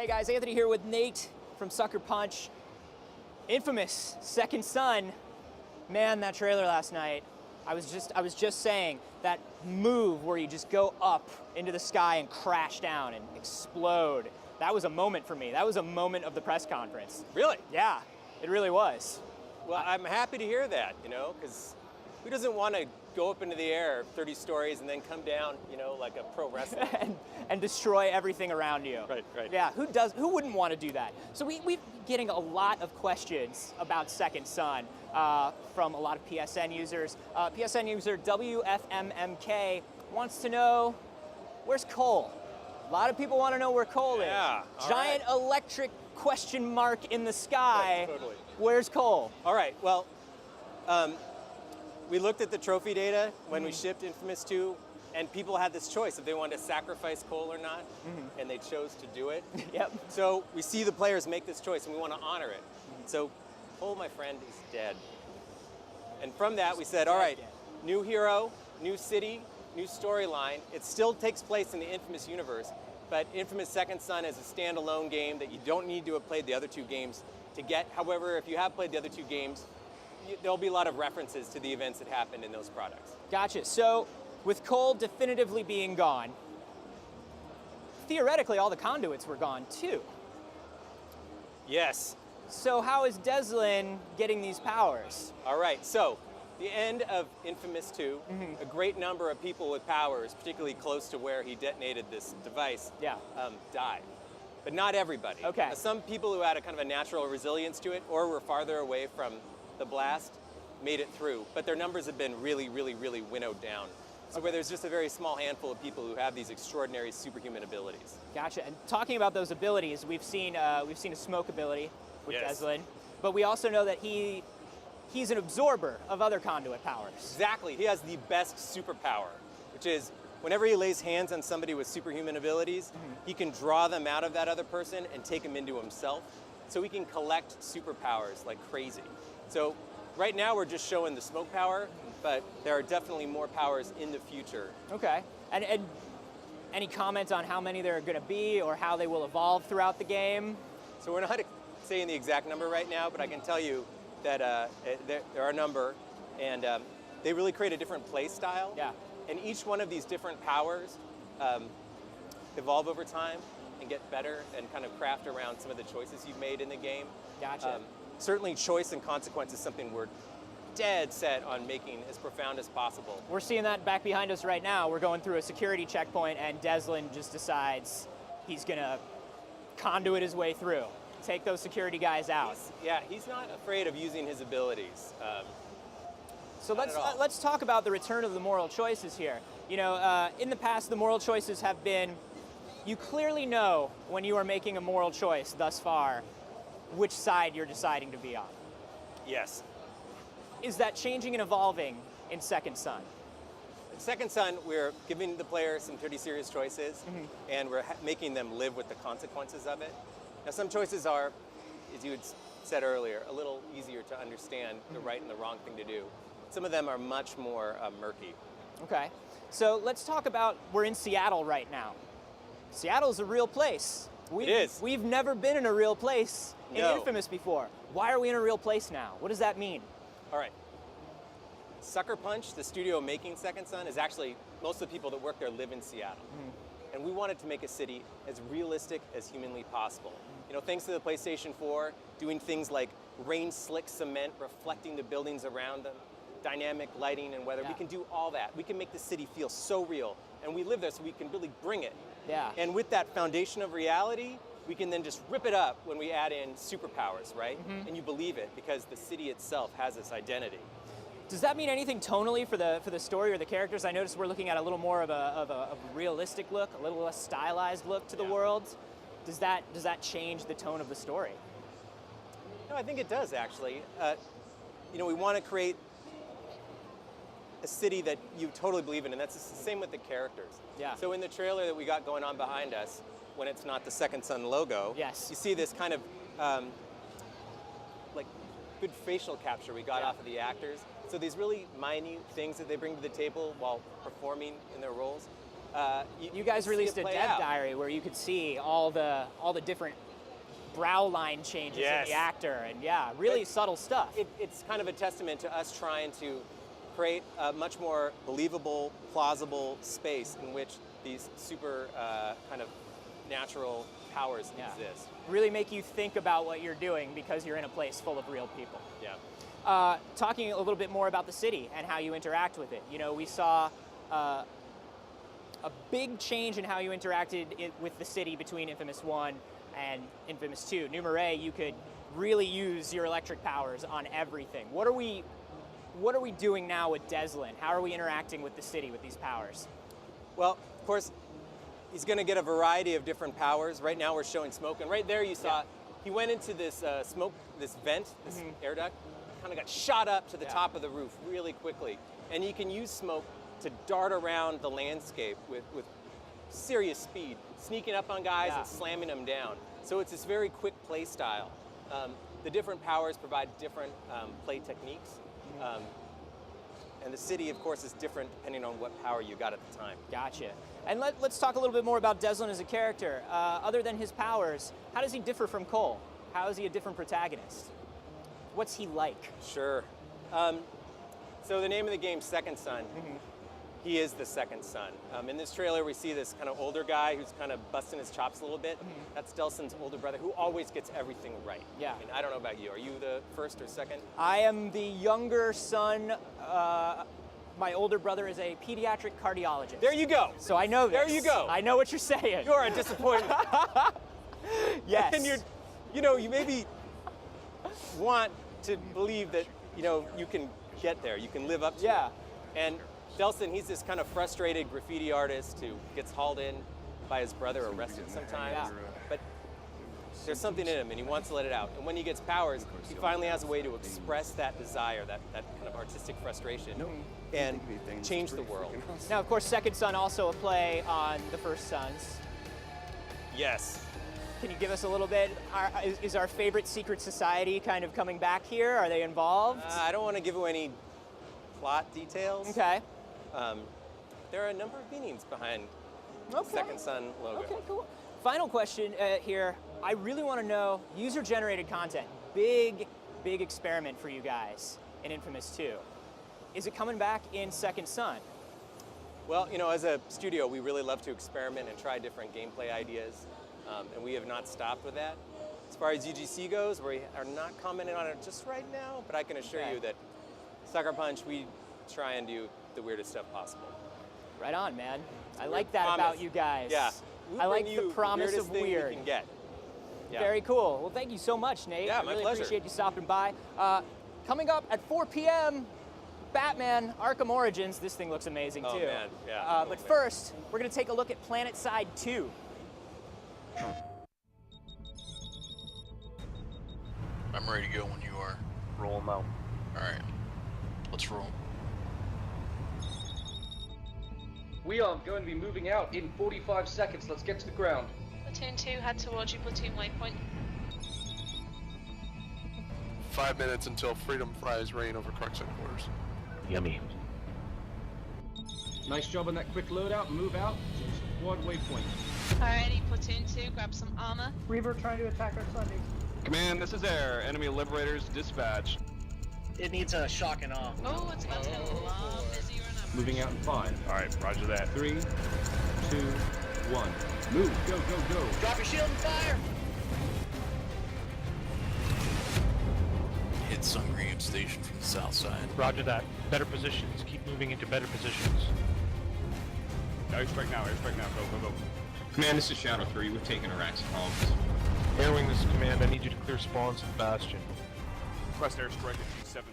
Hey guys, Anthony here with Nate from Sucker Punch. Infamous Second Son. Man, that trailer last night. I was just saying that move where you just go up into the sky and crash down and explode. That was a moment for me. That was a moment of the press conference. Really? Yeah, it really was. Well, I'm happy to hear that, because who doesn't want to go up into the air 30 stories and then come down, like a pro wrestler? and destroy everything around you. Right. Yeah, who wouldn't want to do that? So we're getting a lot of questions about Second Son from a lot of PSN users. PSN user WFMMK wants to know, where's Cole? A lot of people want to know where Cole is. Yeah, Giant electric question mark in the sky. Right, totally. Where's Cole? All right, well, we looked at the trophy data when we shipped Infamous 2, and people had this choice if they wanted to sacrifice Cole or not, and they chose to do it. Yep. So we see the players make this choice, and we want to honor it. So Cole, my friend, is dead. And from that, we said, all right, new hero, new city, new storyline. It still takes place in the Infamous universe, but Infamous Second Son is a standalone game that you don't need to have played the other two games to get. However, if you have played the other two games, there'll be a lot of references to the events that happened in those products. Gotcha. So, with Cole definitively being gone, theoretically all the conduits were gone too. Yes. So how is Delsin getting these powers? All right, so the end of Infamous 2, a great number of people with powers, particularly close to where he detonated this device, died. But not everybody. Okay. Some people who had a kind of a natural resilience to it or were farther away from the blast made it through, but their numbers have been really, really, really winnowed down. So where there's just a very small handful of people who have these extraordinary superhuman abilities. Gotcha. And talking about those abilities, we've seen a smoke ability with Yes. Delsin, but we also know that he's an absorber of other conduit powers. Exactly. He has the best superpower, which is whenever he lays hands on somebody with superhuman abilities, he can draw them out of that other person and take them into himself. So he can collect superpowers like crazy. So right now we're just showing the smoke power, but there are definitely more powers in the future. Okay. And any comment on how many there are going to be or how they will evolve throughout the game? So we're not saying the exact number right now, but I can tell you that there are a number, and they really create a different play style. Yeah. And each one of these different powers evolve over time and get better and kind of craft around some of the choices you've made in the game. Gotcha. Certainly choice and consequence is something we're dead set on making as profound as possible. We're seeing that back behind us right now. We're going through a security checkpoint and Delsin just decides he's gonna conduit his way through. Take those security guys out. He's not afraid of using his abilities. So let's talk about the return of the moral choices here. In the past, the moral choices have been, you clearly know when you are making a moral choice thus far, which side you're deciding to be on. Yes. Is that changing and evolving in Second Son? In Second Son, we're giving the player some pretty serious choices, and we're making them live with the consequences of it. Now, some choices are, as you had said earlier, a little easier to understand the right and the wrong thing to do. Some of them are much more murky. Okay. So let's talk about, we're in Seattle right now. Seattle's a real place. It is. We've never been in a real place in No. Infamous before. Why are we in a real place now? What does that mean? All right. Sucker Punch, the studio making Second Son, is actually, most of the people that work there live in Seattle. And we wanted to make a city as realistic as humanly possible. Thanks to the PlayStation 4, doing things like rain slick cement, reflecting the buildings around them, dynamic lighting and weather, we can do all that. We can make the city feel so real. And we live there so we can really bring it. Yeah. And with that foundation of reality, we can then just rip it up when we add in superpowers, right? And you believe it because the city itself has this identity. Does that mean anything tonally for the story or the characters? I noticed we're looking at a little more of a realistic look, a little less stylized look to the world. Does that change the tone of the story? No, I think it does actually. We want to create a city that you totally believe in, and that's the same with the characters. Yeah. So in the trailer that we got going on behind us, when it's not the Second Son logo, yes, you see this kind of like good facial capture we got off of the actors. So these really minute things that they bring to the table while performing in their roles. You guys see released it a play dev out. diary where you could see all the different brow line changes in the actor, and yeah, really subtle stuff. It's kind of a testament to us trying to create a much more believable, plausible space in which these super kind of natural powers exist. Really make you think about what you're doing because you're in a place full of real people. Yeah. Talking a little bit more about the city and how you interact with it. You know, we saw a big change in how you interacted with the city between Infamous 1 and Infamous 2. Numere, you could really use your electric powers on everything. What are we doing now with Delsin? How are we interacting with the city with these powers? Well, of course, he's going to get a variety of different powers. Right now we're showing smoke, and right there you saw he went into this smoke, this vent, this air duct, kind of got shot up to the top of the roof really quickly. And you can use smoke to dart around the landscape with serious speed, sneaking up on guys and slamming them down. So it's this very quick play style. The different powers provide different play techniques. And the city, of course, is different depending on what power you got at the time. Gotcha. And let's talk a little bit more about Delsin as a character. Other than his powers, how does he differ from Cole? How is he a different protagonist? What's he like? Sure. So the name of the game, Second Son. He is the second son. In this trailer, we see this kind of older guy who's kind of busting his chops a little bit. That's Delsin's older brother, who always gets everything right. Yeah. I mean, I don't know about you. Are you the first or second? I am the younger son. My older brother is a pediatric cardiologist. There you go. So I know this. There you go. I know what you're saying. You're a disappointment. Yes. And you maybe want to believe that, you can get there. You can live up to it. And Delsin, he's this kind of frustrated graffiti artist who gets hauled in by his brother, arrested sometimes. But there's something in him, and he wants to let it out. And when he gets powers, he finally has a way to express that desire, that kind of artistic frustration, and change the world. Now, of course, Second Son also a play on the First Sons. Yes. Can you give us a little bit? Is our favorite secret society kind of coming back here? Are they involved? I don't want to give away any plot details. Okay. There are a number of meanings behind the Second Son logo. Okay, cool. Final question here. I really want to know, user-generated content, big experiment for you guys in Infamous 2. Is it coming back in Second Son? Well, as a studio, we really love to experiment and try different gameplay ideas, and we have not stopped with that. As far as UGC goes, we are not commenting on it just right now, but I can assure you that Sucker Punch, we try and do the weirdest stuff possible. Right on, man. I like that about you guys. Yeah. I like the promise of thing weird. We can get. Yeah. Very cool. Well, thank you so much, Nate. Yeah, I my really pleasure. appreciate you stopping by. Coming up at 4 p.m., Batman Arkham Origins. This thing looks amazing, Oh, too. man. Yeah. But first, we're going to take a look at Planet Side 2. I'm ready to go when you are. Roll them out. All right, let's roll. We are going to be moving out in 45 seconds. Let's get to the ground. Platoon 2, head towards your platoon waypoint. 5 minutes until freedom fries rain over Crux headquarters. Yummy. Nice job on that quick loadout. Move out to the squad waypoint. Alrighty, platoon 2, grab some armor. Reaver trying to attack our Sunday. Command, this is Air. Enemy liberators dispatched. It needs a shock and awe. Oh, it's about to get a lot busier and I'm Moving out in 5. Alright, roger that. 3, 2, 1. Move. Go, go, go. Drop your shield and fire! Hit Sungream Station from the south side. Roger that. Better positions. Keep moving into better positions. Airstrike now, go, go, go. Command, this is Shadow 3. We've taken Iraq's homes. Airwing, this is command. I need you to clear spawns at the Bastion. Request airstrike at 7